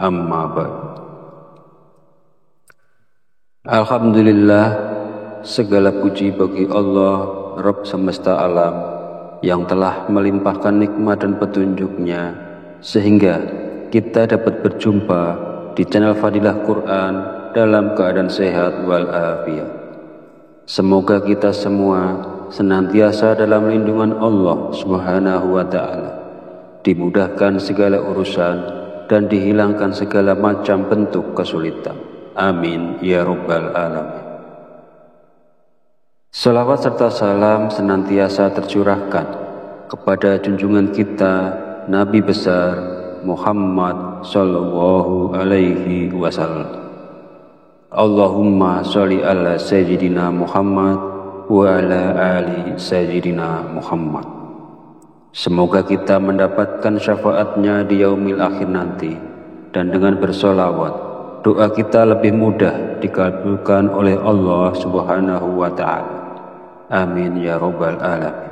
Amma ba'd. Alhamdulillah, segala puji bagi Allah, Rabb semesta alam, yang telah melimpahkan nikmat dan petunjuknya sehingga kita dapat berjumpa di channel Fadilah Quran dalam keadaan sehat walafiat. Semoga kita semua senantiasa dalam lindungan Allah Subhanahu wa ta'ala, dimudahkan segala urusan dan dihilangkan segala macam bentuk kesulitan. Amin ya rabbal alamin. Salawat serta salam senantiasa tercurahkan kepada junjungan kita Nabi besar Muhammad sallallahu alaihi wasallam. Allahumma sholli ala sayyidina Muhammad wa ala ali sayyidina Muhammad. Semoga kita mendapatkan syafaatnya di yaumil akhir nanti, dan dengan bersolawat doa kita lebih mudah dikabulkan oleh Allah Subhanahu wa ta'ala. Amin ya rabbal alamin.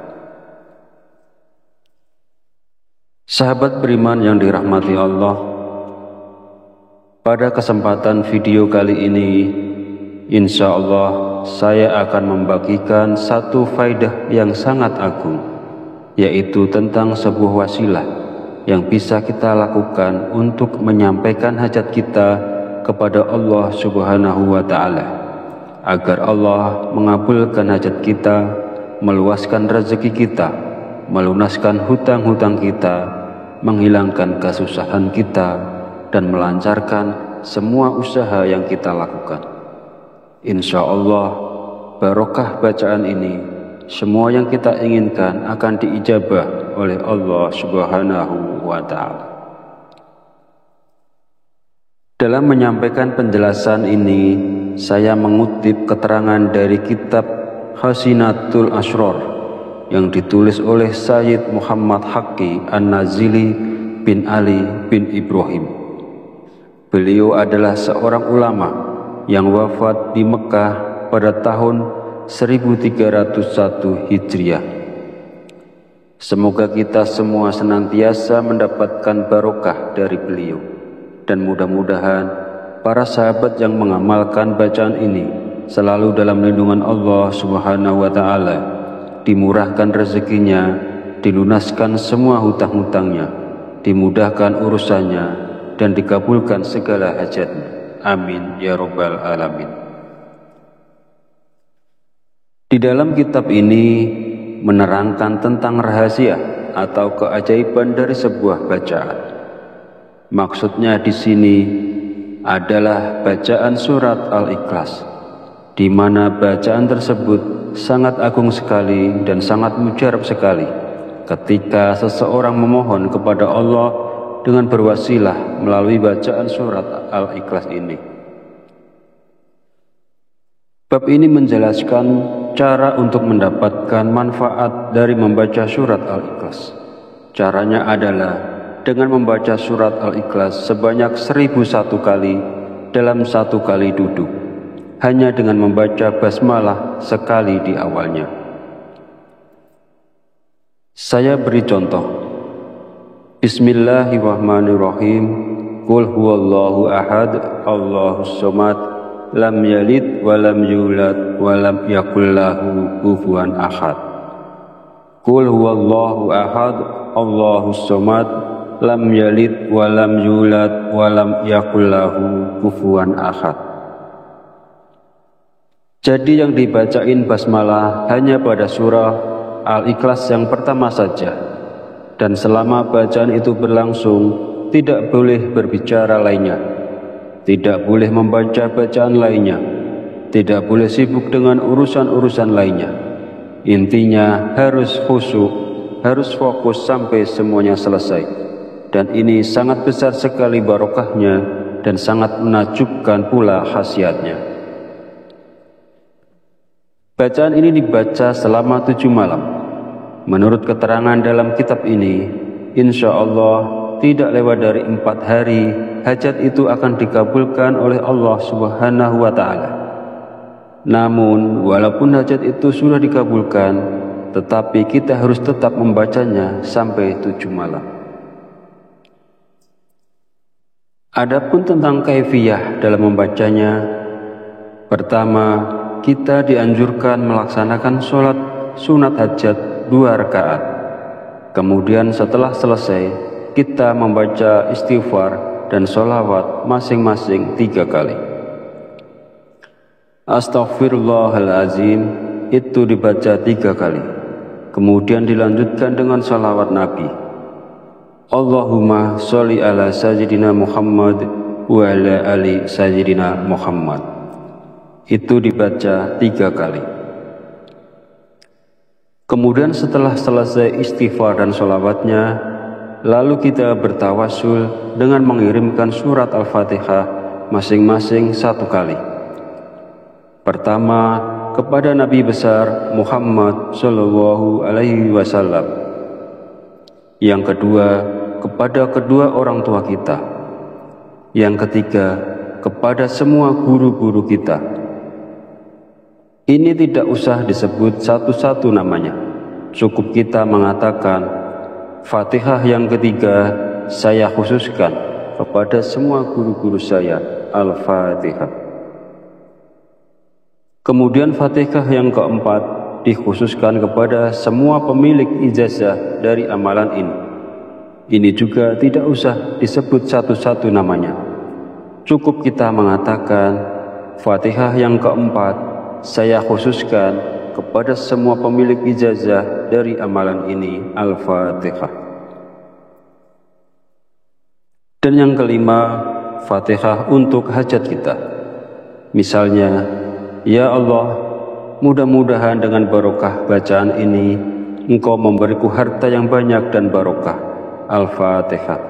Sahabat beriman yang dirahmati Allah, pada kesempatan video kali ini insya Allah saya akan membagikan satu faidah yang sangat agung, yaitu tentang sebuah wasilah yang bisa kita lakukan untuk menyampaikan hajat kita kepada Allah Subhanahu wa ta'ala, agar Allah mengabulkan hajat kita, meluaskan rezeki kita, melunaskan hutang-hutang kita, menghilangkan kesusahan kita, dan melancarkan semua usaha yang kita lakukan. Insya Allah barokah bacaan ini, semua yang kita inginkan akan diijabah oleh Allah Subhanahu wa ta'ala. Dalam menyampaikan penjelasan ini, saya mengutip keterangan dari kitab Hasinatul Asrar yang ditulis oleh Sayyid Muhammad Haqqi An-Nazili bin Ali bin Ibrahim. Beliau adalah seorang ulama yang wafat di Mekah pada tahun 1301 Hijriah. Semoga kita semua senantiasa mendapatkan barokah dari beliau, dan mudah-mudahan para sahabat yang mengamalkan bacaan ini selalu dalam lindungan Allah Subhanahu wa ta'ala, dimurahkan rezekinya, dilunaskan semua hutang-hutangnya, dimudahkan urusannya, dan dikabulkan segala hajatnya. Amin ya rabbal alamin. Di dalam kitab ini menerangkan tentang rahasia atau keajaiban dari sebuah bacaan. Maksudnya di sini adalah bacaan surat Al-Ikhlas, di mana bacaan tersebut sangat agung sekali dan sangat mujarab sekali ketika seseorang memohon kepada Allah dengan berwasilah melalui bacaan surat Al-Ikhlas ini. Bab ini menjelaskan cara untuk mendapatkan manfaat dari membaca surat Al-Ikhlas. Caranya adalah dengan membaca surat Al-Ikhlas sebanyak 1001 kali dalam satu kali duduk, hanya dengan membaca basmalah sekali di awalnya. Saya beri contoh. Bismillahirrahmanirrahim. Qul huwallahu ahad, Allahus somad, lam yalid walam yulad walam yakul lahu kufuwan ahad. Qul huwallahu ahad, Allahus somad, lam yalid walam yulad walam yakul lahu kufuwan ahad. Jadi yang dibacain basmalah hanya pada surah Al-Ikhlas yang pertama saja, dan selama bacaan itu berlangsung tidak boleh berbicara lainnya, tidak boleh membaca bacaan lainnya, tidak boleh sibuk dengan urusan-urusan lainnya. Intinya harus khusyuk, harus fokus sampai semuanya selesai. Dan ini sangat besar sekali barokahnya dan sangat menakjubkan pula khasiatnya. Bacaan ini dibaca selama 7 malam. Menurut keterangan dalam kitab ini, insya Allah tidak lewat dari 4 hari, hajat itu akan dikabulkan oleh Allah Subhanahu wa ta'ala. Namun, walaupun hajat itu sudah dikabulkan, tetapi kita harus tetap membacanya sampai 7 malam. Adapun tentang kaifiyah dalam membacanya, pertama, kita dianjurkan melaksanakan sholat sunat hajat 2 rakaat. Kemudian setelah selesai, kita membaca istighfar dan sholawat masing-masing 3 kali. Astaghfirullahalazim itu dibaca 3 kali. Kemudian dilanjutkan dengan sholawat Nabi. Allahumma sholli ala sayyidina Muhammad wa ala ali sayyidina Muhammad. Itu dibaca 3 kali. Kemudian setelah selesai istighfar dan sholawatnya, lalu kita bertawasul dengan mengirimkan surat Al-Fatihah masing-masing 1 kali. Pertama, kepada Nabi besar Muhammad Shallallahu Alaihi Wasallam. Yang kedua, kepada kedua orang tua kita. Yang ketiga, kepada semua guru-guru kita. Ini tidak usah disebut satu-satu namanya. Cukup kita mengatakan, Fatihah yang ketiga saya khususkan kepada semua guru-guru saya, Al-Fatihah. Kemudian Fatihah yang keempat dikhususkan kepada semua pemilik ijazah dari amalan ini. Ini juga tidak usah disebut satu-satu namanya. Cukup kita mengatakan, Fatihah yang keempat saya khususkan kepada semua pemilik ijazah dari amalan ini, Al-Fatihah. Dan yang kelima, Fatihah untuk hajat kita. Misalnya, ya Allah, mudah-mudahan dengan barokah bacaan ini, Engkau memberiku harta yang banyak dan barokah. Al-Fatihah.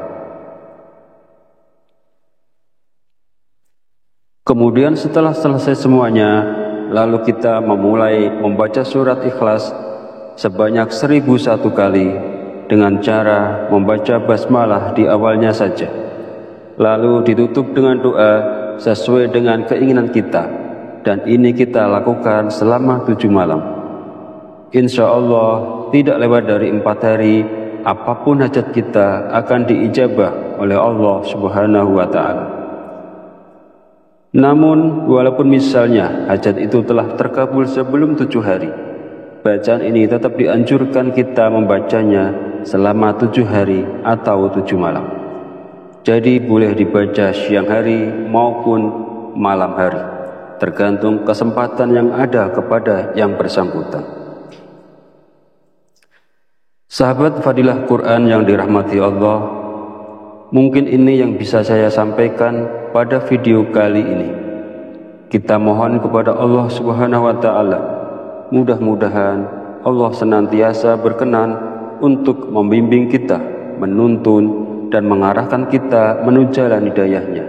Kemudian setelah selesai semuanya, lalu kita memulai membaca surat Ikhlas sebanyak 1001 kali dengan cara membaca basmalah di awalnya saja. Lalu ditutup dengan doa sesuai dengan keinginan kita, dan ini kita lakukan selama 7 malam. Insya Allah tidak lewat dari 4 hari, apapun hajat kita akan diijabah oleh Allah Subhanahu wa Ta'ala. Namun walaupun misalnya hajat itu telah terkabul sebelum 7 hari, bacaan ini tetap dianjurkan kita membacanya selama 7 hari atau 7 malam. Jadi boleh dibaca siang hari maupun malam hari, tergantung kesempatan yang ada kepada yang bersangkutan. Sahabat Fadilah Quran yang dirahmati Allah, mungkin ini yang bisa saya sampaikan pada video kali ini. Kita mohon kepada Allah Subhanahu wa Ta'ala, mudah-mudahan Allah senantiasa berkenan untuk membimbing kita, menuntun dan mengarahkan kita menuju jalan hidayahnya,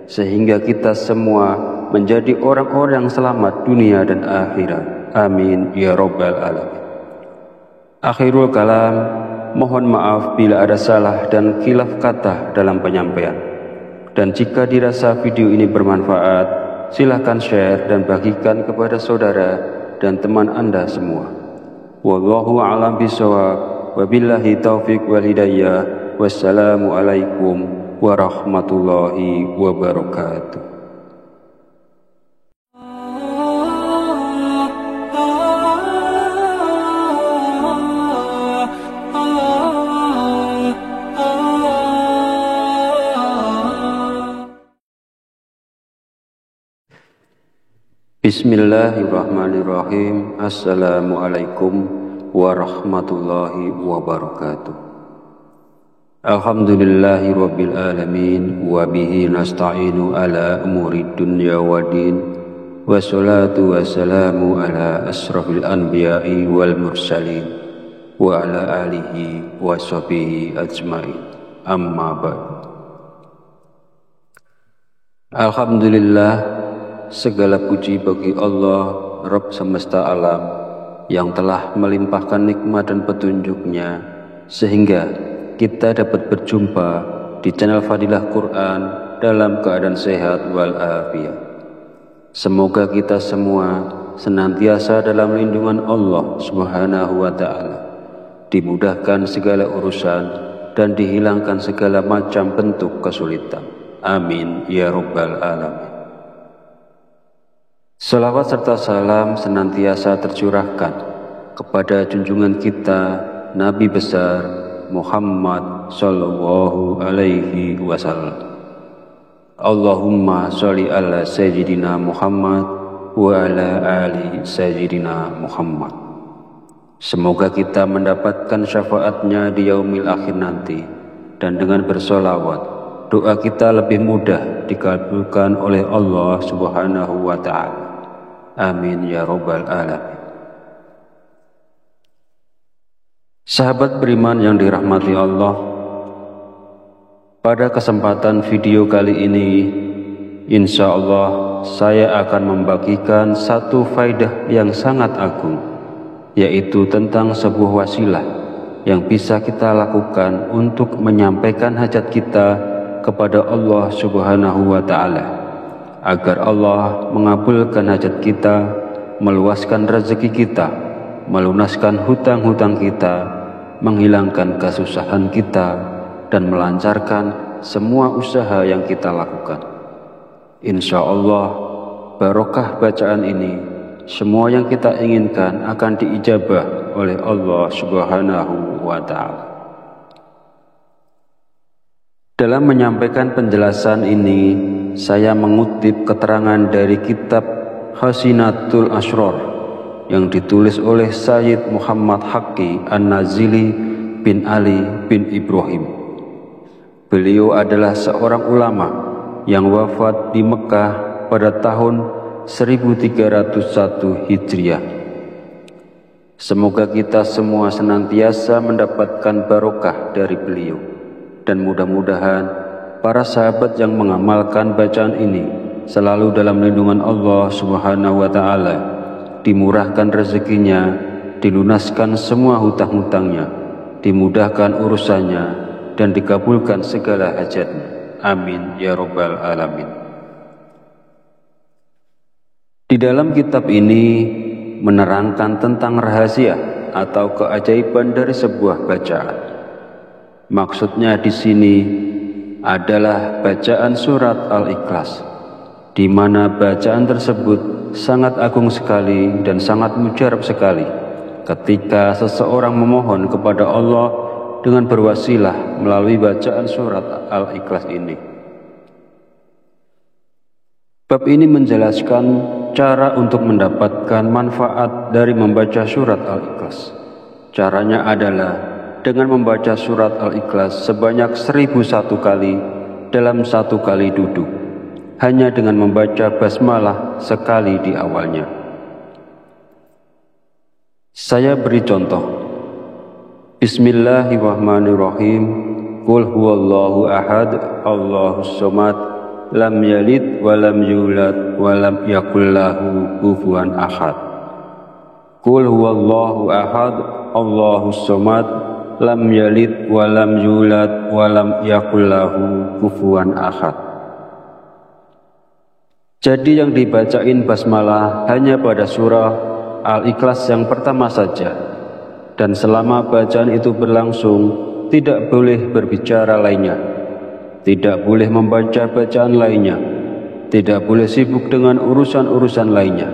sehingga kita semua menjadi orang-orang yang selamat dunia dan akhirat. Amin ya Rabbal Alamin. Akhirul kalam, mohon maaf bila ada salah dan khilaf kata dalam penyampaian. Dan jika dirasa video ini bermanfaat, silakan share dan bagikan kepada saudara dan teman Anda semua. Wallahu a'lam bishawab, wabillahi taufiq wal hidayah. Wassalamualaikum warahmatullahi wabarakatuh. Bismillahirrahmanirrahim. Assalamualaikum warahmatullahi wabarakatuh. Alhamdulillahi rabbil alamin, wa bihi nasta'inu ala umuri dunya waddin, wassalatu wassalamu ala asrafil anbiya'i wal mursalin, wa ala alihi wa sahbihi ajma'in. Amma ba'd. Alhamdulillah, segala puji bagi Allah, Rabb semesta alam, yang telah melimpahkan nikmat dan petunjuknya, sehingga kita dapat berjumpa di channel Fadilah Quran dalam keadaan sehat walafiat. Semoga kita semua senantiasa dalam lindungan Allah Subhanahu wa Ta'ala, dimudahkan segala urusan dan dihilangkan segala macam bentuk kesulitan. Amin ya Rabbal Alamin. Salawat serta salam senantiasa tercurahkan kepada junjungan kita Nabi besar Muhammad sallallahu alaihi wasallam. Allahumma sholli ala sayyidina Muhammad wa ala ali sayyidina Muhammad. Semoga kita mendapatkan syafaatnya di yaumil akhir nanti, dan dengan bersolawat doa kita lebih mudah dikabulkan oleh Allah Subhanahu wa ta'ala. Amin ya Rabbal Alamin. Sahabat beriman yang dirahmati Allah, pada kesempatan video kali ini insya Allah saya akan membagikan satu faidah yang sangat agung, yaitu tentang sebuah wasilah yang bisa kita lakukan untuk menyampaikan hajat kita kepada Allah Subhanahu wa ta'ala, agar Allah mengabulkan hajat kita, meluaskan rezeki kita, melunaskan hutang-hutang kita, menghilangkan kesusahan kita, dan melancarkan semua usaha yang kita lakukan. Insya Allah barokah bacaan ini, semua yang kita inginkan akan diijabah oleh Allah Subhanahu wa ta'ala. Dalam menyampaikan penjelasan ini, saya mengutip keterangan dari kitab Hasinatul Asrar yang ditulis oleh Sayyid Muhammad Haqqi An-Nazili bin Ali bin Ibrahim. Beliau adalah seorang ulama yang wafat di Mekah pada tahun 1301 Hijriah. Semoga kita semua senantiasa mendapatkan barokah dari beliau, dan mudah-mudahan para sahabat yang mengamalkan bacaan ini selalu dalam lindungan Allah Subhanahu wa ta'ala, dimurahkan rezekinya, dilunaskan semua hutang-hutangnya, dimudahkan urusannya, dan dikabulkan segala hajatnya. Amin ya Rabbal Alamin. Di dalam kitab ini menerangkan tentang rahasia atau keajaiban dari sebuah bacaan. Maksudnya di sini adalah bacaan surat Al-Ikhlas, di mana bacaan tersebut sangat agung sekali dan sangat mujarab sekali ketika seseorang memohon kepada Allah dengan berwasilah melalui bacaan surat Al-Ikhlas ini. Bab ini menjelaskan cara untuk mendapatkan manfaat dari membaca surat Al-Ikhlas. Caranya adalah dengan membaca surat Al-Ikhlas sebanyak 1001 kali dalam satu kali duduk, hanya dengan membaca basmalah sekali di awalnya. Saya beri contoh. Bismillahirrahmanirrahim. Qul huwallahu ahad, Allahus somad, lam yalid wa lam yulad wa lam yakul lahu kufuwan ahad. Qul huwallahu ahad, Allahus somad, lam yalid wa lam yulad wa lam yakul lahu kufuwan ahad. Jadi yang dibacain basmalah hanya pada surah Al-Ikhlas yang pertama saja, dan selama bacaan itu berlangsung tidak boleh berbicara lainnya, tidak boleh membaca bacaan lainnya, tidak boleh sibuk dengan urusan-urusan lainnya.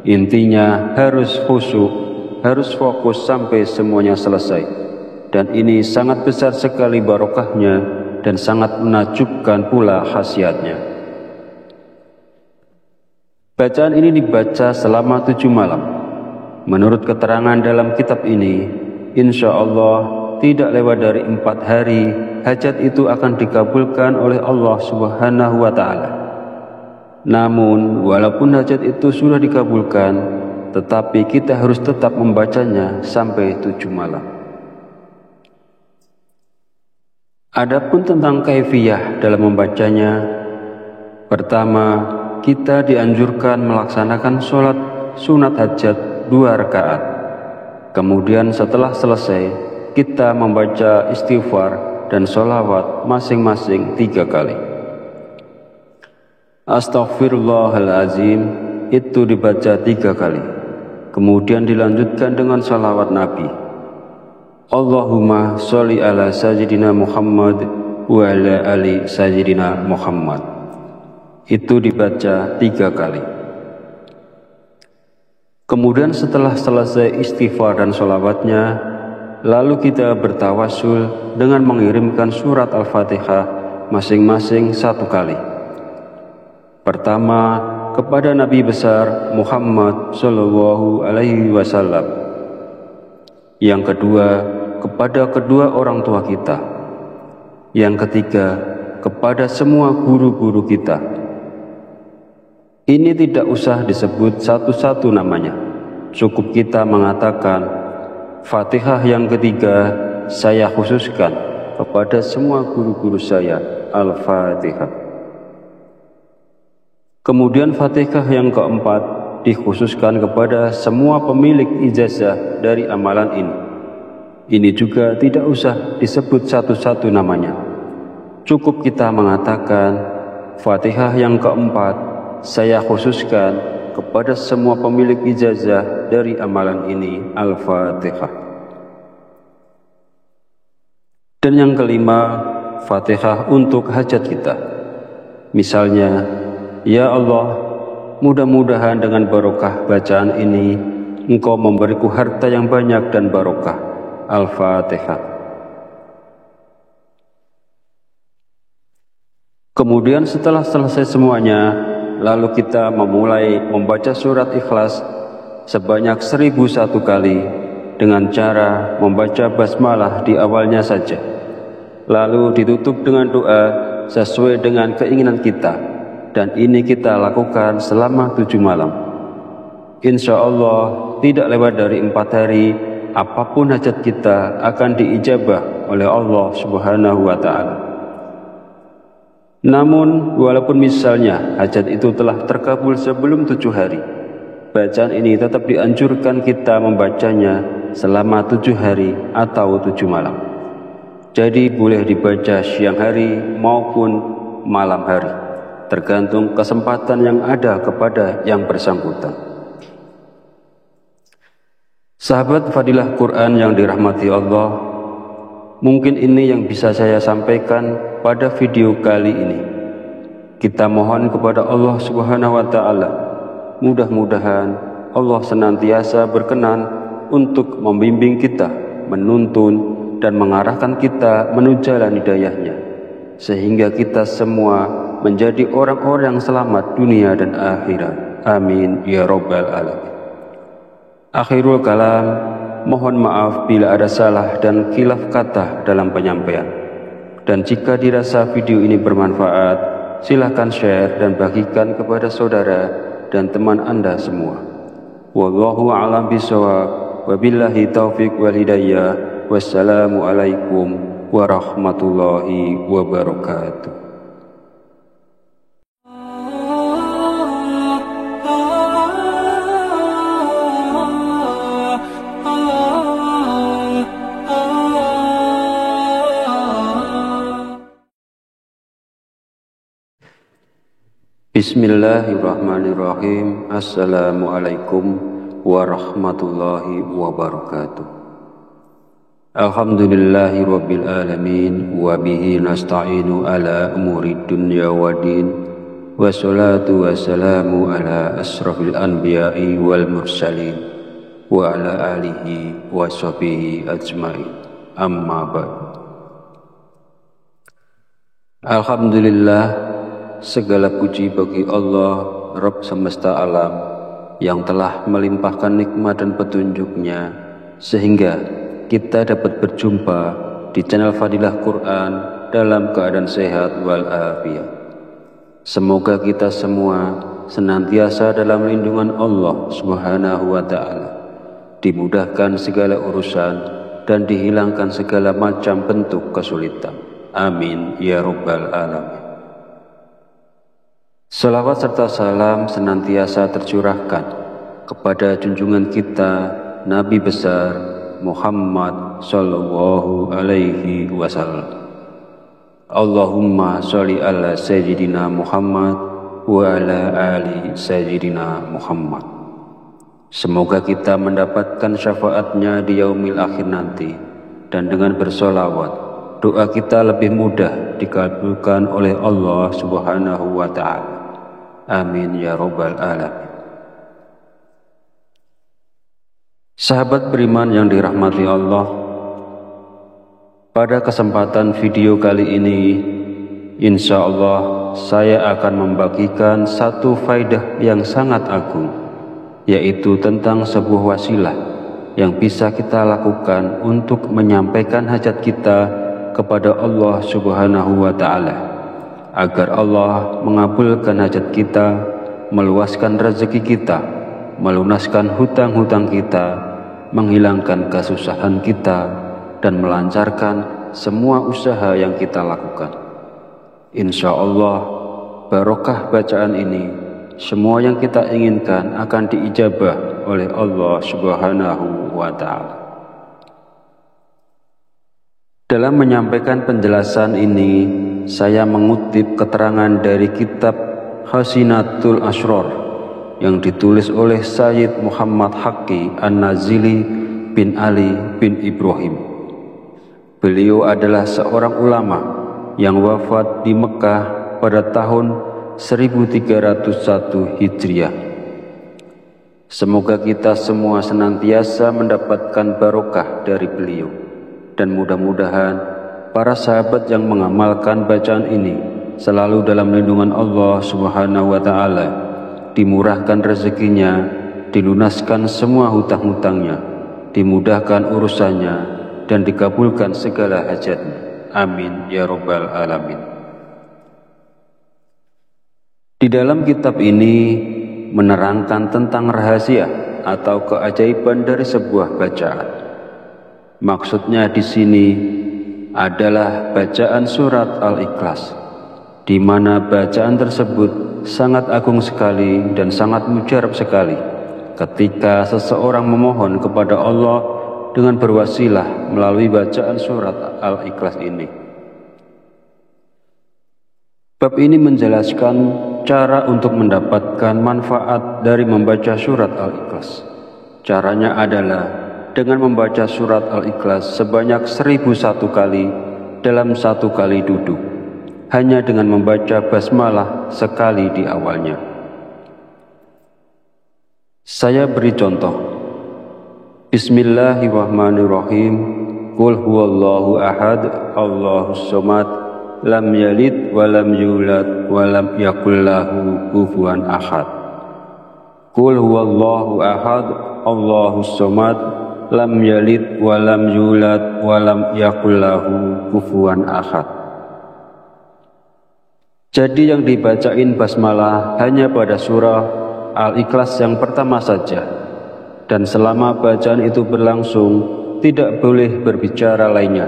Intinya harus khusyuk, harus fokus sampai semuanya selesai. Dan ini sangat besar sekali barokahnya dan sangat menakjubkan pula khasiatnya. Bacaan ini dibaca selama 7 malam. Menurut keterangan dalam kitab ini, insya Allah tidak lewat dari 4 hari hajat itu akan dikabulkan oleh Allah Subhanahu wa ta'ala. Namun walaupun hajat itu sudah dikabulkan, tetapi kita harus tetap membacanya sampai 7 malam. Adapun tentang kaifiyah dalam membacanya, pertama, kita dianjurkan melaksanakan sholat sunat hajat 2 rakaat. Kemudian setelah selesai, kita membaca istighfar dan sholawat masing-masing 3 kali. Astaghfirullahalazim itu dibaca 3 kali. Kemudian dilanjutkan dengan sholawat Nabi. Allahumma sholli ala sayyidina Muhammad wa ala ali sayyidina Muhammad. Itu dibaca 3 kali. Kemudian setelah selesai istighfar dan sholawatnya, lalu kita bertawasul dengan mengirimkan surat Al-Fatihah masing-masing 1 kali. Pertama, kepada Nabi besar Muhammad Sallallahu Alaihi Wasallam. Yang kedua, kepada kedua orang tua kita. Yang ketiga, kepada semua guru-guru kita. Ini tidak usah disebut satu-satu namanya. Cukup kita mengatakan, Fatihah yang ketiga saya khususkan kepada semua guru-guru saya. Al-Fatihah. Kemudian Fatihah yang keempat dikhususkan kepada semua pemilik ijazah dari amalan ini. Ini juga tidak usah disebut satu-satu namanya. Cukup kita mengatakan, Fatihah yang keempat saya khususkan kepada semua pemilik ijazah dari amalan ini. Al-Fatihah. Dan yang kelima, Fatihah untuk hajat kita. Misalnya, ya Allah, mudah-mudahan dengan barokah bacaan ini Engkau memberiku harta yang banyak dan barokah. Al-Fatihah. Kemudian setelah selesai semuanya, lalu kita memulai membaca surat Ikhlas sebanyak 1001 kali dengan cara membaca basmalah di awalnya saja. Lalu ditutup dengan doa sesuai dengan keinginan kita. Dan ini kita lakukan selama 7 malam. Insya Allah tidak lewat dari 4 hari, apapun hajat kita akan diijabah oleh Allah Subhanahu wa Ta'ala. Namun walaupun misalnya hajat itu telah terkabul sebelum 7 hari, bacaan ini tetap dianjurkan kita membacanya selama 7 hari atau 7 malam. Jadi boleh dibaca siang hari maupun malam hari, tergantung kesempatan yang ada kepada yang bersangkutan. Sahabat Fadilah Quran yang dirahmati Allah, mungkin ini yang bisa saya sampaikan pada video kali ini. Kita mohon kepada Allah Subhanahu wa Ta'ala, mudah-mudahan Allah senantiasa berkenan untuk membimbing kita, menuntun dan mengarahkan kita menuju jalan hidayahnya, sehingga kita semua menjadi orang-orang yang selamat dunia dan akhirat. Amin ya Rabbal Alamin. Akhirul kalam, mohon maaf bila ada salah dan khilaf kata dalam penyampaian. Dan jika dirasa video ini bermanfaat, silakan share dan bagikan kepada saudara dan teman Anda semua. Wallahu a'lam bishawab, wabillahi taufiq wal hidayah. Wassalamualaikum warahmatullahi wabarakatuh. Bismillahirrahmanirrahim. Assalamualaikum warahmatullahi wabarakatuh. Alhamdulillahi rabbil alamin, wa bihi nasta'inu ala umuri dunya waddin, wassalatu wassalamu ala asrafil anbiya'i wal mursalin, wa ala alihi wa sahbihi ajma'in. Amma ba'd. Alhamdulillah, segala puji bagi Allah, Rabb semesta alam, yang telah melimpahkan nikmat dan petunjuknya sehingga kita dapat berjumpa di channel Fadilah Quran dalam keadaan sehat walafiat. Semoga kita semua senantiasa dalam lindungan Allah Subhanahu wa Ta'ala, dimudahkan segala urusan dan dihilangkan segala macam bentuk kesulitan. Amin ya Rabbal Alamin. Salawat serta salam senantiasa tercurahkan kepada junjungan kita Nabi besar Muhammad Sallallahu Alaihi Wasallam. Allahumma sholli ala Sayyidina Muhammad wa ala ali Sayyidina Muhammad. Semoga kita mendapatkan syafaatnya di yaumil akhir nanti, dan dengan bersolawat doa kita lebih mudah dikabulkan oleh Allah Subhanahu wa ta'ala. Amin ya rabbal alamin. Sahabat beriman yang dirahmati Allah, pada kesempatan video kali ini, insya Allah saya akan membagikan satu faidah yang sangat agung, yaitu tentang sebuah wasilah yang bisa kita lakukan untuk menyampaikan hajat kita kepada Allah Subhanahu wa ta'ala, agar Allah mengabulkan hajat kita, meluaskan rezeki kita, melunaskan hutang-hutang kita, menghilangkan kesusahan kita, dan melancarkan semua usaha yang kita lakukan. Insya Allah, barokah bacaan ini, semua yang kita inginkan akan diijabah oleh Allah Subhanahu wa ta'ala. Dalam menyampaikan penjelasan ini, saya mengutip keterangan dari kitab Khazinatul Asrar yang ditulis oleh Sayyid Muhammad Haqqi An-Nazili bin Ali bin Ibrahim. Beliau adalah seorang ulama yang wafat di Mekah pada tahun 1301 Hijriah. Semoga kita semua senantiasa mendapatkan barokah dari beliau, dan mudah-mudahan para sahabat yang mengamalkan bacaan ini selalu dalam lindungan Allah Subhanahu wa ta'ala, dimurahkan rezekinya, dilunaskan semua hutang-hutangnya, dimudahkan urusannya, dan dikabulkan segala hajatnya. Amin ya rabbal alamin. Di dalam kitab ini menerangkan tentang rahasia atau keajaiban dari sebuah bacaan. Maksudnya di sini adalah bacaan surat Al-Ikhlas, di mana bacaan tersebut sangat agung sekali dan sangat mujarab sekali ketika seseorang memohon kepada Allah dengan berwasilah melalui bacaan surat Al-Ikhlas ini. Bab ini menjelaskan cara untuk mendapatkan manfaat dari membaca surat Al-Ikhlas. Caranya adalah dengan membaca surat Al-Ikhlas sebanyak 1001 kali dalam satu kali duduk, hanya dengan membaca basmalah sekali di awalnya. Saya beri contoh. Bismillahirrahmanirrahim. Qul huwallahu ahad, Allahus somad, lam yalid wa lam yulad wa lam yakul lahu kufuwan ahad. Qul huwallahu ahad, Allahus somad, lam yalid wa lam yulad wa lam yakul lahu kufuwan ahad. Jadi yang dibacain basmalah hanya pada surah Al-Ikhlas yang pertama saja, dan selama bacaan itu berlangsung tidak boleh berbicara lainnya,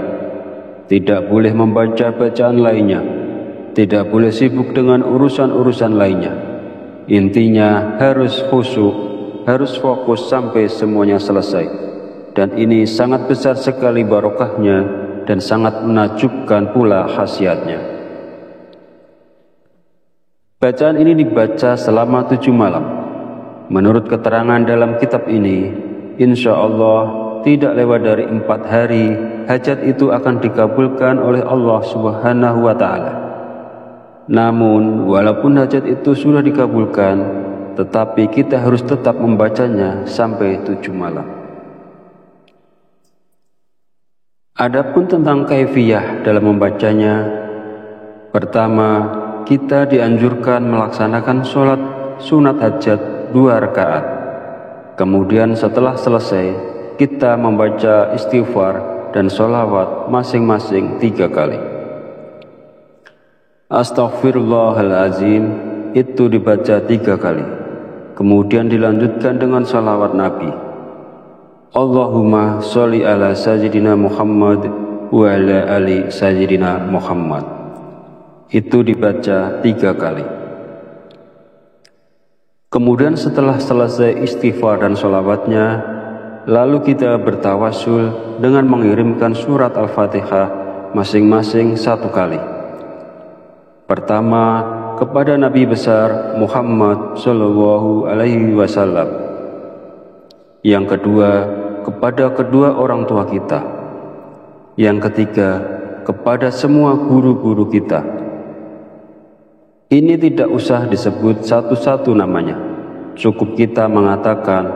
tidak boleh membaca bacaan lainnya, tidak boleh sibuk dengan urusan-urusan lainnya. Intinya harus khusyuk, harus fokus sampai semuanya selesai, dan ini sangat besar sekali barokahnya dan sangat menakjubkan pula khasiatnya. Bacaan ini dibaca selama 7 malam. Menurut keterangan dalam kitab ini, insya Allah tidak lewat dari 4 hari, hajat itu akan dikabulkan oleh Allah Subhanahu wa ta'ala. Namun, walaupun hajat itu sudah dikabulkan, tetapi kita harus tetap membacanya sampai 7 malam. Adapun tentang kaifiyah dalam membacanya, pertama, kita dianjurkan melaksanakan sholat sunat hajat 2 rakaat. Kemudian setelah selesai, kita membaca istighfar dan sholawat masing-masing 3 kali. Astaghfirullahalazim itu dibaca 3 kali. Kemudian dilanjutkan dengan sholawat Nabi. Allahumma sholli ala sayyidina Muhammad wa ala ali sayyidina Muhammad. Itu dibaca 3 kali. Kemudian setelah selesai istighfar dan sholawatnya, lalu kita bertawasul dengan mengirimkan surat Al-Fatihah masing-masing 1 kali. Pertama, kepada Nabi besar Muhammad Shallallahu Alaihi Wasallam. Yang kedua, kepada kedua orang tua kita. Yang ketiga, kepada semua guru-guru kita. Ini tidak usah disebut satu-satu namanya. Cukup kita mengatakan,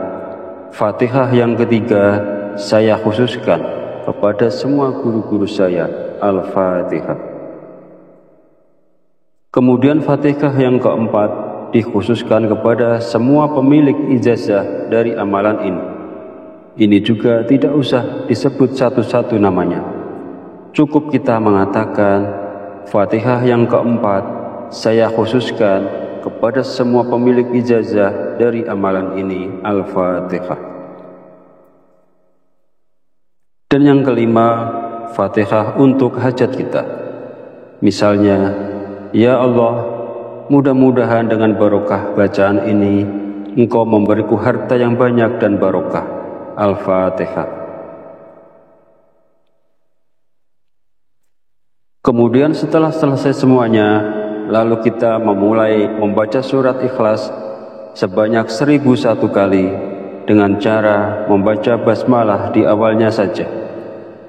Fatihah yang ketiga saya khususkan kepada semua guru-guru saya, Al-Fatihah. Kemudian Fatihah yang keempat dikhususkan kepada semua pemilik ijazah dari amalan ini. Ini juga tidak usah disebut satu-satu namanya. Cukup kita mengatakan, Fatihah yang keempat saya khususkan kepada semua pemilik ijazah dari amalan ini, Al-Fatihah. Dan yang kelima, Fatihah untuk hajat kita. Misalnya, ya Allah, mudah-mudahan dengan barokah bacaan ini Engkau memberiku harta yang banyak dan barokah. Al-Fatihah. Kemudian setelah selesai semuanya, lalu kita memulai membaca surat Ikhlas sebanyak 1001 kali dengan cara membaca basmalah di awalnya saja.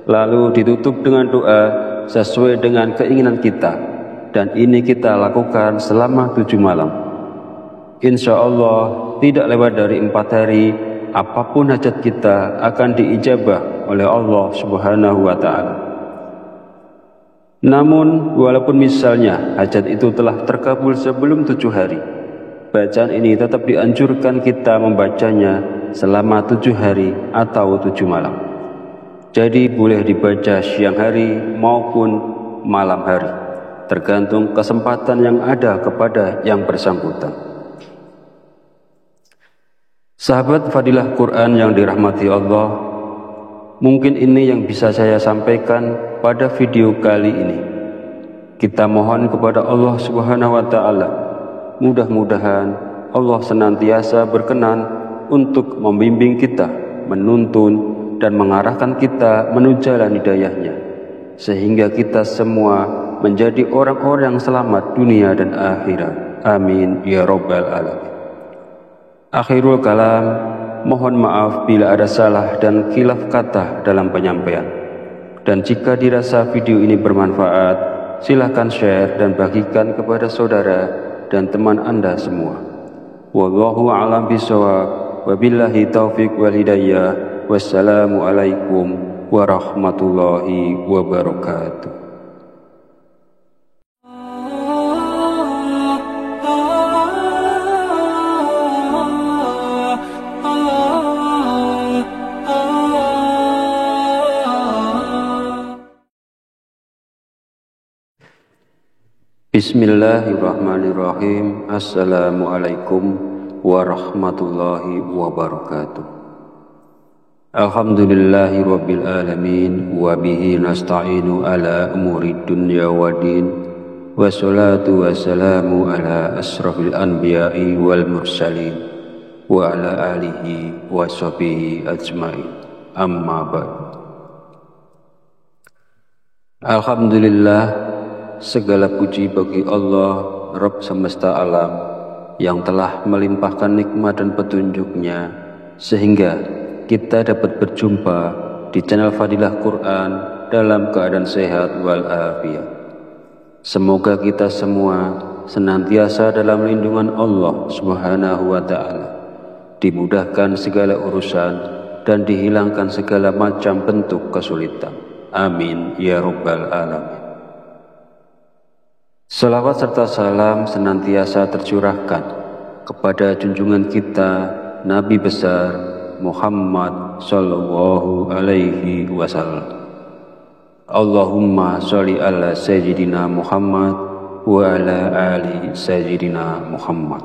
Lalu ditutup dengan doa sesuai dengan keinginan kita, dan ini kita lakukan selama 7 malam. Insya Allah tidak lewat dari 4 hari, apapun hajat kita akan diijabah oleh Allah Subhanahu wa Ta'ala. Namun, walaupun misalnya hajat itu telah terkabul sebelum 7 hari, bacaan ini tetap dianjurkan kita membacanya selama 7 hari atau 7 malam. Jadi boleh dibaca siang hari maupun malam hari, tergantung kesempatan yang ada kepada yang bersangkutan. Sahabat Fadilah Quran yang dirahmati Allah, mungkin ini yang bisa saya sampaikan pada video kali ini. Kita mohon kepada Allah Subhanahu wa Ta'ala, mudah-mudahan Allah senantiasa berkenan untuk membimbing kita, menuntun dan mengarahkan kita menuju jalan hidayahnya, sehingga kita semua menjadi orang-orang yang selamat dunia dan akhirat. Amin ya Rabbal Alamin. Akhirul kalam, mohon maaf bila ada salah dan khilaf kata dalam penyampaian. Dan jika dirasa video ini bermanfaat, silakan share dan bagikan kepada saudara dan teman Anda semua. Wallahu a'lam bishawab, wabillahi taufiq wal hidayah. Wassalamualaikum warahmatullahi wabarakatuh. Bismillahirrahmanirrahim. Assalamualaikum warahmatullahi wabarakatuh. Alhamdulillahi rabbil alamin, wa bihi nasta'inu ala umuri dunya waddin, wassalatu wassalamu ala asrafil anbiya'i wal mursalin, wa ala alihi wa sahbihi ajma'in. Amma ba'd. Alhamdulillah, segala puji bagi Allah, Rabb semesta alam, yang telah melimpahkan nikmat dan petunjuknya, sehingga kita dapat berjumpa di channel Fadilah Quran dalam keadaan sehat walafiat. Semoga kita semua senantiasa dalam lindungan Allah Subhanahu wa Ta'ala, dimudahkan segala urusan dan dihilangkan segala macam bentuk kesulitan. Amin ya Rabbal Alamin. Salawat serta salam senantiasa tercurahkan kepada junjungan kita Nabi besar Muhammad sallallahu alaihi wasallam. Allahumma sholli ala sayyidina Muhammad wa ala ali sayyidina Muhammad.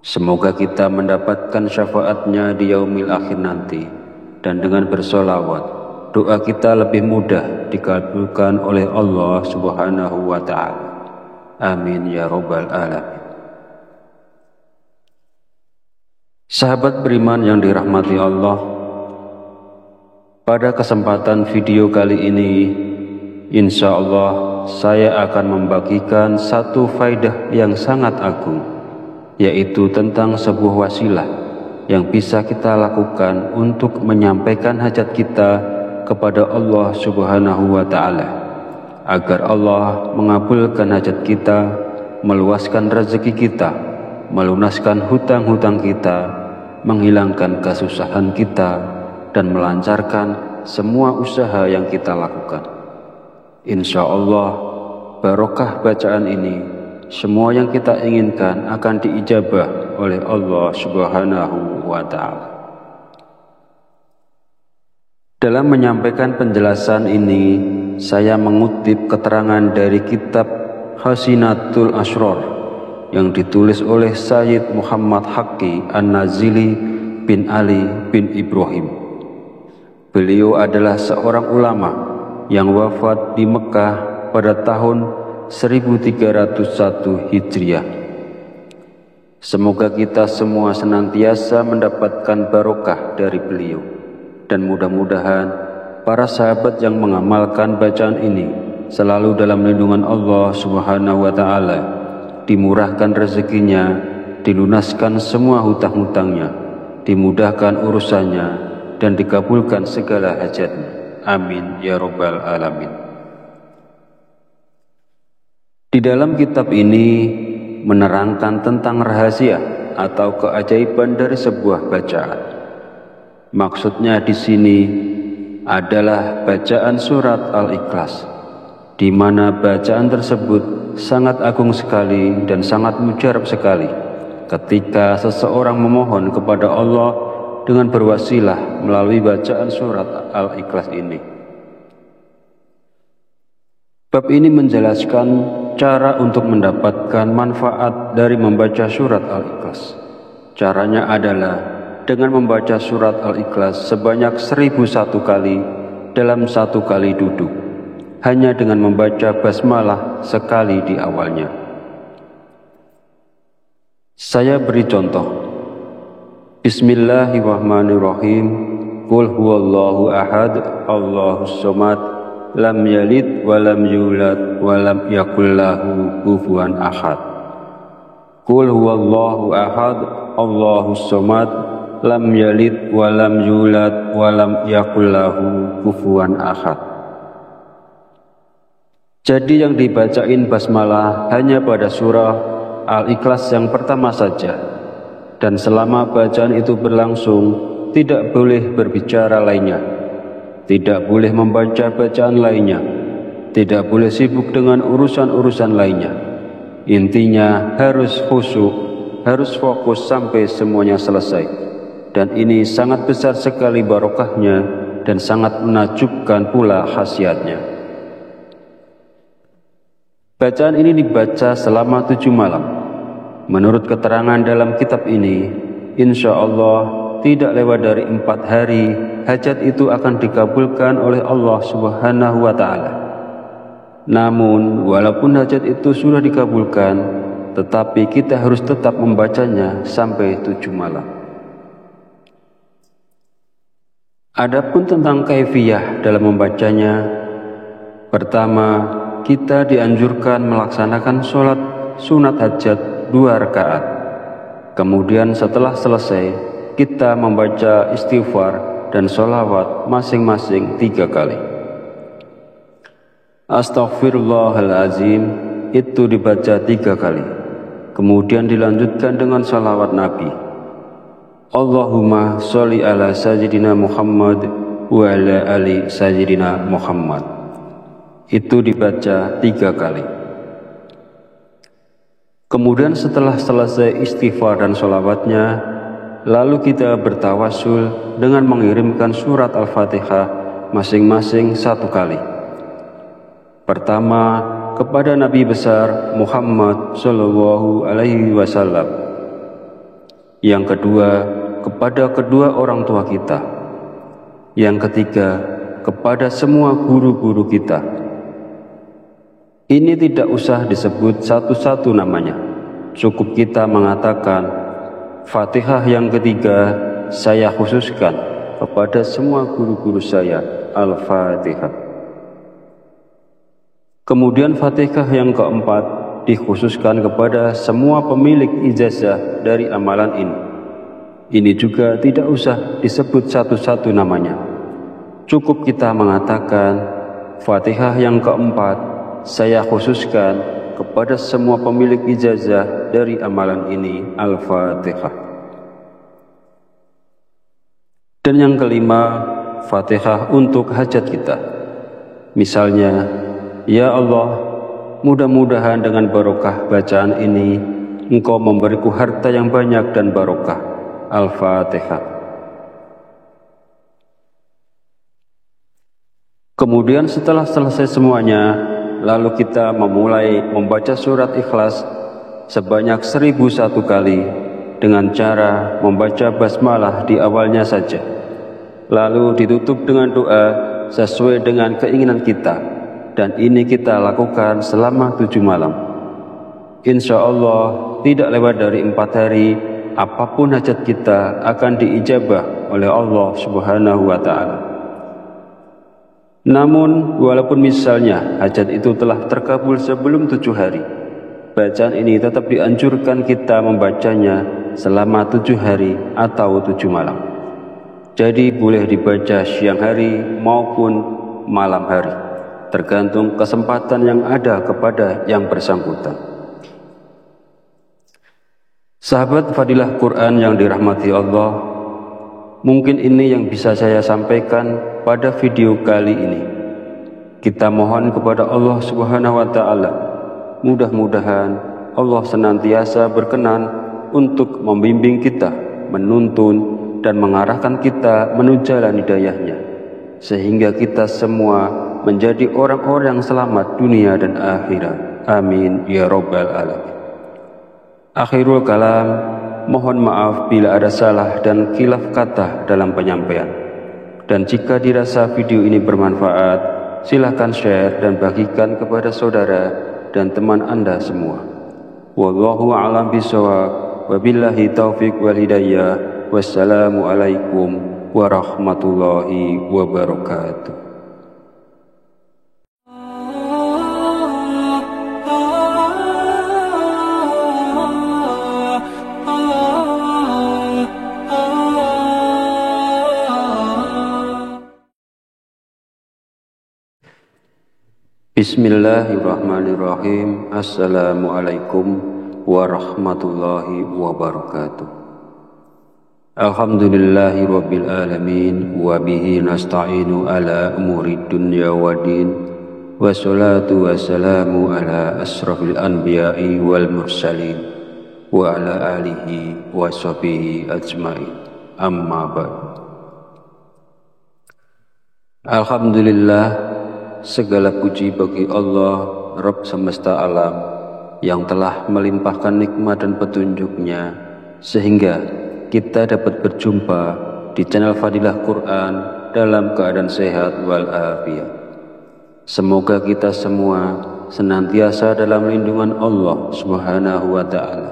Semoga kita mendapatkan syafaatnya di yaumil akhir nanti, dan dengan bersolawat doa kita lebih mudah dikabulkan oleh Allah Subhanahu wa Ta'ala. Amin ya Rabbal Alamin. Sahabat beriman yang dirahmati Allah, pada kesempatan video kali ini, insya Allah saya akan membagikan satu faidah yang sangat agung, yaitu tentang sebuah wasilah yang bisa kita lakukan untuk menyampaikan hajat kita kepada Allah Subhanahu wa Ta'ala. agar Allah mengabulkan hajat kita, meluaskan rezeki kita, melunaskan hutang-hutang kita, menghilangkan kesusahan kita, dan melancarkan semua usaha yang kita lakukan. Insya Allah, barokah bacaan ini, semua yang kita inginkan akan diijabah oleh Allah Subhanahu wa Ta'ala. Dalam menyampaikan penjelasan ini, saya mengutip keterangan dari kitab Hasinatul Asrar yang ditulis oleh Sayyid Muhammad Haqqi An-Nazili bin Ali bin Ibrahim. Beliau adalah seorang ulama yang wafat di Mekah pada tahun 1301 Hijriah. Semoga kita semua senantiasa mendapatkan barokah dari beliau, dan mudah-mudahan para sahabat yang mengamalkan bacaan ini selalu dalam lindungan Allah Subhanahu wa Ta'ala, dimurahkan rezekinya, dilunaskan semua hutang-hutangnya, dimudahkan urusannya, dan dikabulkan segala hajatnya. Amin ya Rabbal Alamin. Di dalam kitab ini menerangkan tentang rahasia atau keajaiban dari sebuah bacaan. Maksudnya di sini adalah bacaan surat Al-Ikhlas, di mana bacaan tersebut sangat agung sekali dan sangat mujarab sekali ketika seseorang memohon kepada Allah dengan berwasilah melalui bacaan surat Al-Ikhlas ini. Bab ini menjelaskan cara untuk mendapatkan manfaat dari membaca surat Al-Ikhlas. Caranya adalah dengan membaca surat Al-Ikhlas sebanyak 1001 kali dalam satu kali duduk, hanya dengan membaca basmalah sekali di awalnya. Saya beri contoh. Bismillahirrahmanirrahim. Qul huwallahu ahad, Allahus somad, lam yalid wa lam yulad wa lam yakul lahu kufuwan ahad. Qul huwallahu ahad, Allahus somad, lam yalid wa lam yulad wa lam yakul lahu kufuwan ahad. Jadi yang dibacain basmalah hanya pada surah Al-Ikhlas yang pertama saja, dan selama bacaan itu berlangsung tidak boleh berbicara lainnya, tidak boleh membaca bacaan lainnya, tidak boleh sibuk dengan urusan-urusan lainnya. Intinya harus khusyuk, harus fokus sampai semuanya selesai. Dan ini sangat besar sekali barokahnya dan sangat menakjubkan pula khasiatnya. Bacaan ini dibaca selama 7 malam. Menurut keterangan dalam kitab ini, insya Allah tidak lewat dari 4 hari, hajat itu akan dikabulkan oleh Allah Subhanahu wa Ta'ala. Namun, walaupun hajat itu sudah dikabulkan, tetapi kita harus tetap membacanya sampai 7 malam. Adapun tentang kaifiyah dalam membacanya, pertama, kita dianjurkan melaksanakan sholat sunat hajat 2 rakaat. Kemudian setelah selesai, kita membaca istighfar dan sholawat masing-masing 3 kali. Astaghfirullahalazim itu dibaca 3 kali. Kemudian dilanjutkan dengan sholawat Nabi. Allahumma sholli ala sayyidina Muhammad wa ala ali sayyidina Muhammad. Itu dibaca 3 kali. Kemudian setelah selesai istighfar dan sholawatnya, lalu kita bertawasul dengan mengirimkan surat Al-Fatihah masing-masing 1 kali. Pertama, kepada Nabi besar Muhammad Sallallahu Alaihi Wasallam. Yang kedua, kepada kedua orang tua kita. Yang ketiga, kepada semua guru-guru kita. Ini tidak usah disebut satu-satu namanya. Cukup kita mengatakan, Fatihah yang ketiga saya khususkan kepada semua guru-guru saya, Al-Fatihah. Kemudian Fatihah yang keempat dikhususkan kepada semua pemilik ijazah dari amalan ini. Ini juga tidak usah disebut satu-satu namanya. Cukup kita mengatakan Fatihah yang keempat saya khususkan kepada semua pemilik ijazah dari amalan ini. Al-Fatihah. Dan yang kelima, Fatihah untuk hajat kita. Misalnya, ya Allah, mudah-mudahan dengan barokah bacaan ini Engkau memberiku harta yang banyak dan barokah. Al-Fatihah. Kemudian setelah selesai semuanya, lalu kita memulai membaca surat Ikhlas sebanyak 1001 kali dengan cara membaca basmalah di awalnya saja. Lalu ditutup dengan doa sesuai dengan keinginan kita, dan ini kita lakukan selama 7 malam. Insya Allah tidak lewat dari 4 hari, apapun hajat kita akan diijabah oleh Allah Subhanahu wa Ta'ala. Namun, walaupun misalnya hajat itu telah terkabul sebelum 7 hari, bacaan ini tetap dianjurkan kita membacanya selama 7 hari atau 7 malam. Jadi boleh dibaca siang hari maupun malam hari, tergantung kesempatan yang ada kepada yang bersangkutan. Sahabat Fadilah Quran yang dirahmati Allah, mungkin ini yang bisa saya sampaikan pada video kali ini. Kita mohon kepada Allah Subhanahu wa Ta'ala, mudah-mudahan Allah senantiasa berkenan untuk membimbing kita, menuntun dan mengarahkan kita menuju jalan hidayahnya, sehingga kita semua menjadi orang-orang yang selamat dunia dan akhirat. Amin ya Rabbal Alamin. Akhirul kalam, mohon maaf bila ada salah dan khilaf kata dalam penyampaian. Dan jika dirasa video ini bermanfaat, silakan share dan bagikan kepada saudara dan teman Anda semua. Wallahu a'lam bishawab. Wabillahi taufiq wal hidayah. Wassalamualaikum warahmatullahi wabarakatuh. Bismillahirrahmanirrahim. Assalamualaikum warahmatullahi wabarakatuh. Alhamdulillahi rabbil alamin, wa bihi nasta'inu ala umuri dunya waddin, wassalatu wassalamu ala asrafil anbiya'i wal mursalin, wa ala alihi wa sahbihi ajma'in. Amma ba'd. Alhamdulillah, segala puji bagi Allah, Rabb semesta alam, yang telah melimpahkan nikmat dan petunjuknya, sehingga kita dapat berjumpa di channel Fadilah Quran dalam keadaan sehat walafiat. Semoga kita semua senantiasa dalam lindungan Allah Subhanahu wa Ta'ala,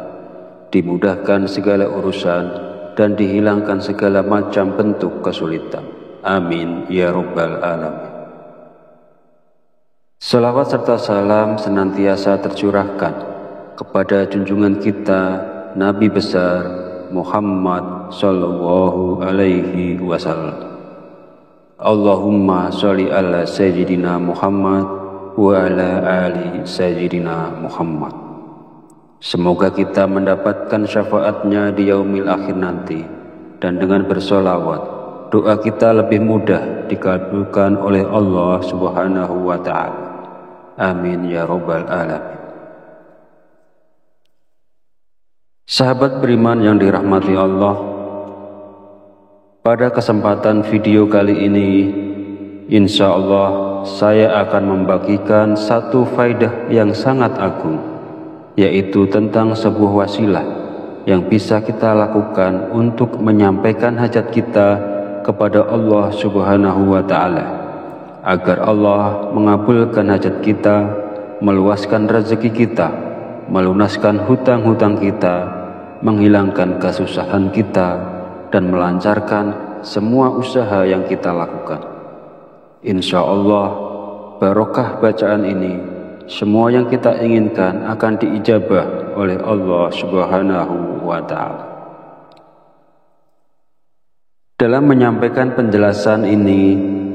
dimudahkan segala urusan dan dihilangkan segala macam bentuk kesulitan. Amin ya Rabbal Alamin. Salawat serta salam senantiasa tercurahkan kepada junjungan kita Nabi besar Muhammad sallallahu alaihi wasallam. Allahumma sholli ala sayyidina Muhammad wa ala ali sayyidina Muhammad. Semoga kita mendapatkan syafaatnya di yaumil akhir nanti, dan dengan bersolawat doa kita lebih mudah dikabulkan oleh Allah Subhanahu wa Ta'ala. Amin ya Rabbal Alamin. Sahabat beriman yang dirahmati Allah, pada kesempatan video kali ini, insya Allah saya akan membagikan satu faidah yang sangat agung, yaitu tentang sebuah wasilah yang bisa kita lakukan untuk menyampaikan hajat kita kepada Allah Subhanahu wa Ta'ala, agar Allah mengabulkan hajat kita, meluaskan rezeki kita, melunaskan hutang-hutang kita, menghilangkan kesusahan kita, dan melancarkan semua usaha yang kita lakukan. Insya Allah, barokah bacaan ini, semua yang kita inginkan akan diijabah oleh Allah Subhanahu wa Ta'ala. Dalam menyampaikan penjelasan ini,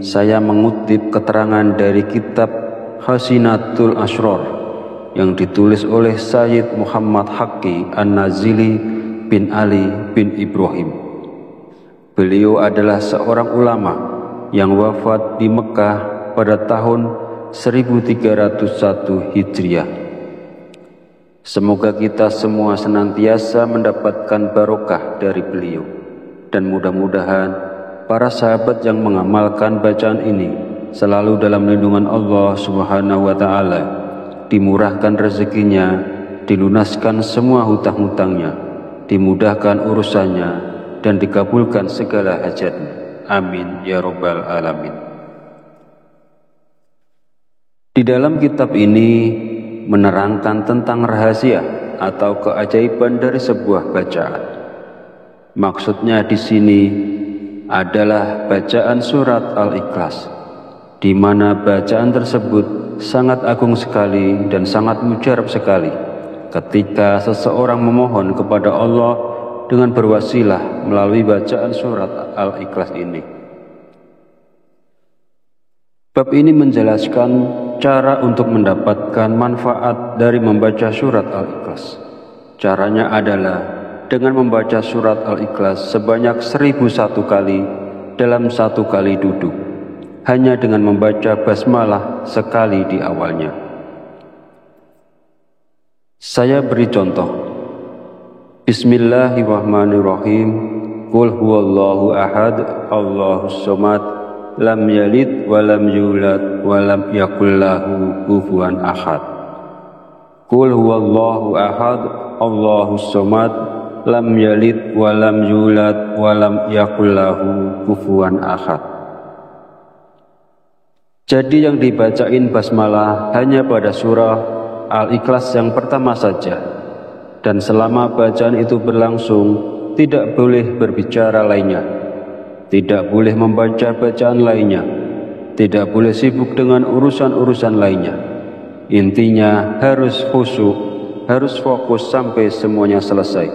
saya mengutip keterangan dari kitab Hasinatul Ashror yang ditulis oleh Sayyid Muhammad Haqqi An-Nazili bin Ali bin Ibrahim. Beliau adalah seorang ulama yang wafat di Mekah pada tahun 1301 Hijriah. Semoga kita semua senantiasa mendapatkan barokah dari beliau, dan mudah-mudahan para sahabat yang mengamalkan bacaan ini selalu dalam lindungan Allah Subhanahu wa Ta'ala, dimurahkan rezekinya, dilunaskan semua hutang-hutangnya, dimudahkan urusannya, dan dikabulkan segala hajatnya. Amin ya Rabbal Alamin. Di dalam kitab ini menerangkan tentang rahasia atau keajaiban dari sebuah bacaan. Maksudnya di sini adalah bacaan surat Al-Ikhlas, di mana bacaan tersebut sangat agung sekali dan sangat mujarab sekali ketika seseorang memohon kepada Allah dengan berwasilah melalui bacaan surat Al-Ikhlas ini. Bab ini menjelaskan cara untuk mendapatkan manfaat dari membaca surat Al-Ikhlas. Caranya adalah dengan membaca surat Al-Ikhlas sebanyak 1001 kali dalam satu kali duduk, hanya dengan membaca basmalah sekali di awalnya. Saya beri contoh. Bismillahirrahmanirrahim. Qul huwallahu ahad, Allahus somad, lam yalid walam yulad walam yakul lahu kufuwan ahad. Qul huwallahu ahad, Allahus somad, lam yalid walam yulad walam yakul lahu kufuwan ahad. Jadi yang dibacain basmalah hanya pada surah Al-Ikhlas yang pertama saja, dan selama bacaan itu berlangsung tidak boleh berbicara lainnya, tidak boleh membaca bacaan lainnya, tidak boleh sibuk dengan urusan-urusan lainnya. Intinya harus khusyuk, harus fokus sampai semuanya selesai.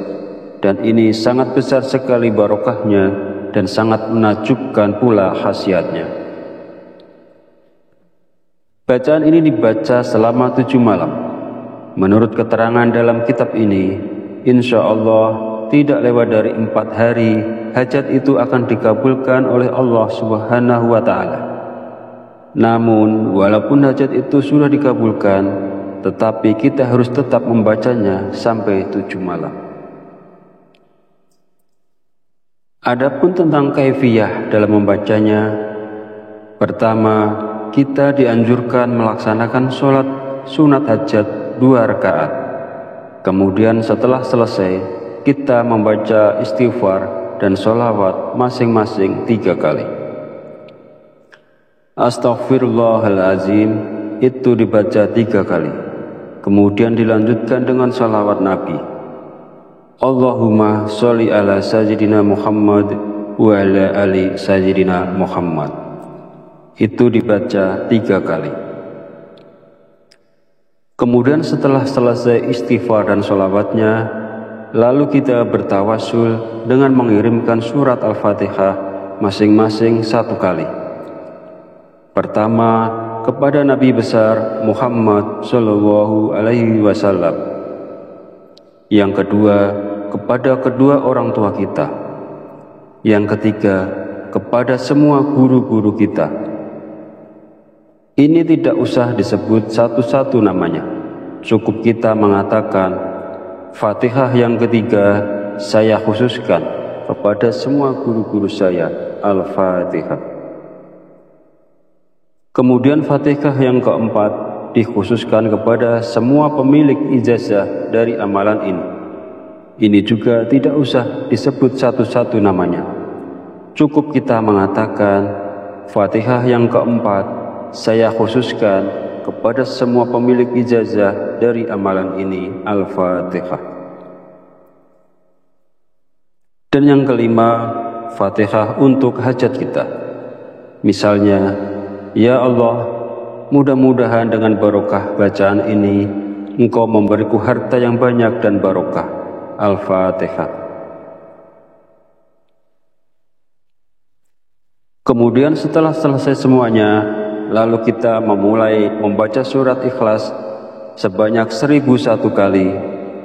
Dan ini sangat besar sekali barokahnya dan sangat menakjubkan pula khasiatnya. Bacaan ini dibaca selama 7 malam. Menurut keterangan dalam kitab ini, insya Allah tidak lewat dari 4 hari hajat itu akan dikabulkan oleh Allah Subhanahu wa Ta'ala. Namun walaupun hajat itu sudah dikabulkan, tetapi kita harus tetap membacanya sampai 7 malam. Adapun tentang kaifiyah dalam membacanya, pertama, kita dianjurkan melaksanakan sholat sunat hajat 2 rakaat. Kemudian setelah selesai, kita membaca istighfar dan sholawat masing-masing 3 kali. Astaghfirullahalazim itu dibaca 3 kali. Kemudian dilanjutkan dengan sholawat Nabi. Allahumma sholli ala sayyidina Muhammad wa ala ali sayyidina Muhammad. Itu dibaca 3 kali. Kemudian setelah selesai istighfar dan sholawatnya, lalu kita bertawasul dengan mengirimkan surat Al-Fatihah masing-masing 1 kali. Pertama, kepada Nabi besar Muhammad Sallallahu Alaihi Wasallam. Yang kedua, kepada kedua orang tua kita. Yang ketiga, kepada semua guru-guru kita. Ini tidak usah disebut satu-satu namanya. Cukup kita mengatakan, Fatihah yang ketiga saya khususkan kepada semua guru-guru saya, Al-Fatihah. Kemudian Fatihah yang keempat dikhususkan kepada semua pemilik ijazah dari amalan ini. Ini juga tidak usah disebut satu-satu namanya. Cukup kita mengatakan, Fatihah yang keempat saya khususkan kepada semua pemilik ijazah dari amalan ini, Al-Fatihah. Dan yang kelima, Fatihah untuk hajat kita. Misalnya, ya Allah, mudah-mudahan dengan barokah bacaan ini Engkau memberiku harta yang banyak dan barokah. Al-Fatihah. Kemudian setelah selesai semuanya, lalu kita memulai membaca surat Ikhlas sebanyak 1001 kali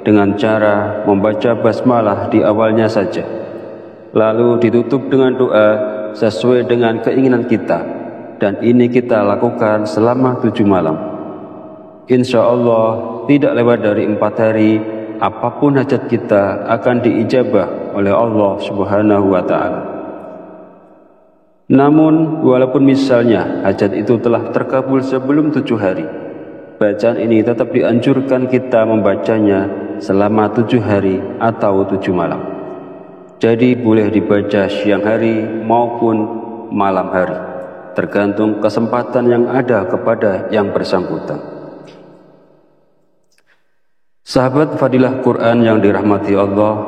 dengan cara membaca basmalah di awalnya saja, lalu ditutup dengan doa sesuai dengan keinginan kita, dan ini kita lakukan selama 7 malam. Insya Allah tidak lewat dari 4 hari, apapun hajat kita akan diijabah oleh Allah Subhanahu wa Ta'ala. Namun walaupun misalnya hajat itu telah terkabul sebelum 7 hari, bacaan ini tetap dianjurkan kita membacanya selama 7 hari atau 7 malam. Jadi boleh dibaca siang hari maupun malam hari, tergantung kesempatan yang ada kepada yang bersangkutan. Sahabat Fadilah Quran yang dirahmati Allah,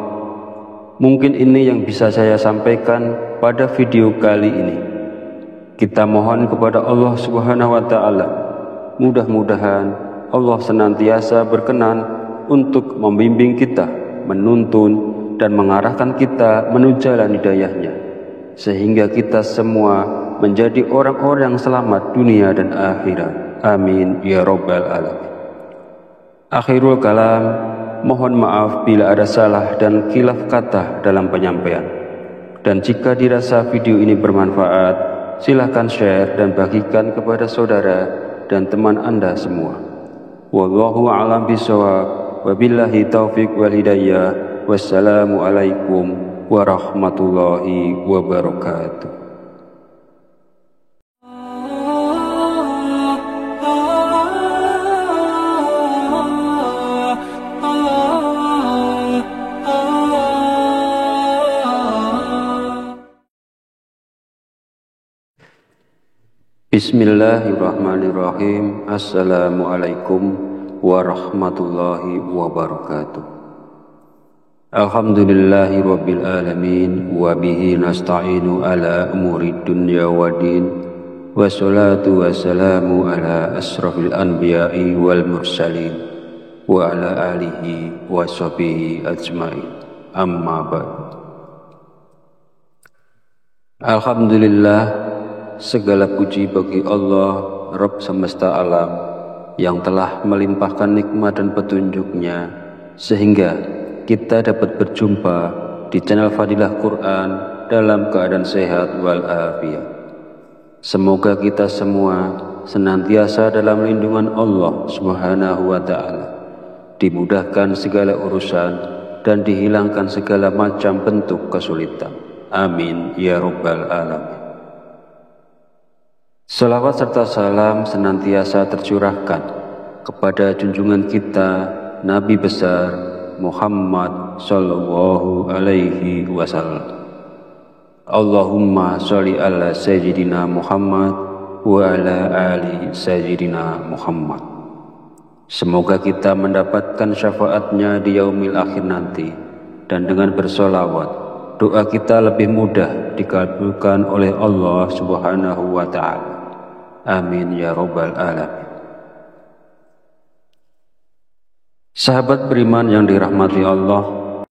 mungkin ini yang bisa saya sampaikan pada video kali ini. Kita mohon kepada Allah Subhanahu wa Ta'ala, mudah-mudahan Allah senantiasa berkenan untuk membimbing kita, menuntun dan mengarahkan kita menuju jalan hidayahnya, sehingga kita semua menjadi orang-orang yang selamat dunia dan akhirat. Amin ya Rabbal Alamin. Akhirul kalam, mohon maaf bila ada salah dan khilaf kata dalam penyampaian. Dan jika dirasa video ini bermanfaat, silakan share dan bagikan kepada saudara dan teman Anda semua. Wallahu a'lam bishawab, wabillahi taufiq wal hidayah. Wassalamualaikum warahmatullahi wabarakatuh. Bismillahirrahmanirrahim. Assalamualaikum warahmatullahi wabarakatuh. Alhamdulillahi rabbil alamin, wa bihi nasta'inu ala umuri dunya waddin, wassalatu wassalamu ala asrafil anbiya'i wal mursalin, wa ala alihi wa sahbihi ajma'in. Amma ba'd. Alhamdulillah, segala puji bagi Allah, Rabb semesta alam, yang telah melimpahkan nikmat dan petunjuknya sehingga kita dapat berjumpa di channel Fadilah Quran dalam keadaan sehat walafiat. Semoga kita semua senantiasa dalam lindungan Allah Subhanahu wa Ta'ala, dimudahkan segala urusan dan dihilangkan segala macam bentuk kesulitan. Amin ya Rabbal Alamin. Salawat serta salam senantiasa tercurahkan kepada junjungan kita Nabi besar Muhammad sallallahu alaihi wasallam. Allahumma sholli ala sayyidina Muhammad wa ala ali sayyidina Muhammad. Semoga kita mendapatkan syafaatnya di yaumil akhir nanti, dan dengan bersolawat doa kita lebih mudah dikabulkan oleh Allah Subhanahu wa Ta'ala. Amin ya Rabbal Alamin. Sahabat beriman yang dirahmati Allah,